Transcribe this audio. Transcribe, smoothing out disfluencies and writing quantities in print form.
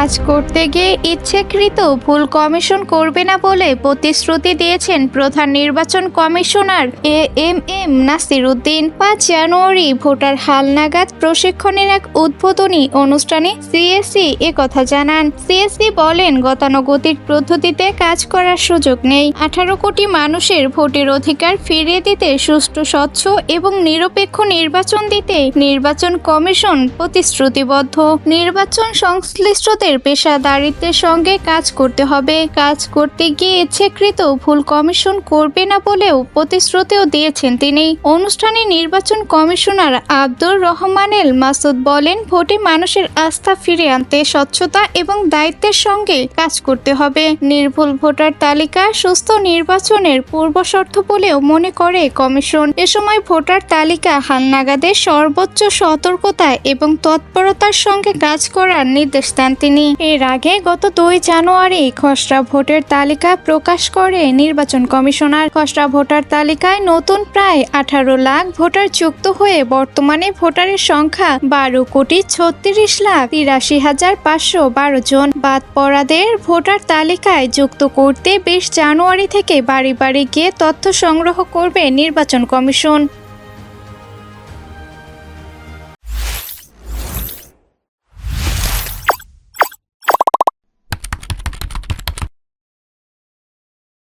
কাজ করতে গিয়ে ইচ্ছাকৃত ভুল কমিশন করবে না বলে প্রতিশ্রুতি দিয়েছেন প্রধান নির্বাচন কমিশনার এএমএম নাসির উদ্দিন। ৫ জানুয়ারি ভোটার হালনাগাদ প্রশিক্ষণের এক উদ্বোধনী অনুষ্ঠানে সিএসি একথা জানান। সিএসি বলেন, গতানুগতিক পদ্ধতিতে কাজ করার সুযোগ নেই। 18 কোটি মানুষের ভোটের অধিকার ফিরিয়ে দিতে সুষ্ঠু, স্বচ্ছ এবং নিরপেক্ষ নির্বাচন দিতে নির্বাচন কমিশন প্রতিশ্রুতিবদ্ধ। নির্বাচন সংশ্লিষ্টদের পেশাদারিত্বের সঙ্গে কাজ করতে হবে। কাজ করতে গিয়ে ইচ্ছাকৃত ভুল কমিশন করবে না বলেও প্রতিশ্রুতিও দিয়েছেন তিনি। অনুষ্ঠানে নির্বাচন কমিশনার আব্দুর রহমানেল মাসুদ বলেন, ভোটে মানুষের আস্থা ফিরে আনতে স্বচ্ছতা এবং দায়িত্বের সঙ্গে কাজ করতে হবে। নির্ভুল ভোটার তালিকা সুস্থ নির্বাচনের পূর্বশর্ত বলেও মনে করে কমিশন। এ সময় ভোটার তালিকা হালনাগাদের সর্বোচ্চ সতর্কতা এবং তৎপরতার সঙ্গে কাজ করার নির্দেশ দেন তিনি। এর আগে গত 2 জানুয়ারি খসড়া ভোটের তালিকা প্রকাশ করে নির্বাচন কমিশনার। খসড়া ভোটার তালিকায় নতুন প্রায় 18 লাখ ভোটার যুক্ত হয়ে বর্তমানে ভোটারের সংখ্যা 12,36,83,512 জন। বাদ পড়াদের ভোটার তালিকায় যুক্ত করতে 20 জানুয়ারি থেকে বাড়ি বাড়ি গিয়ে তথ্য সংগ্রহ করবে নির্বাচন কমিশন।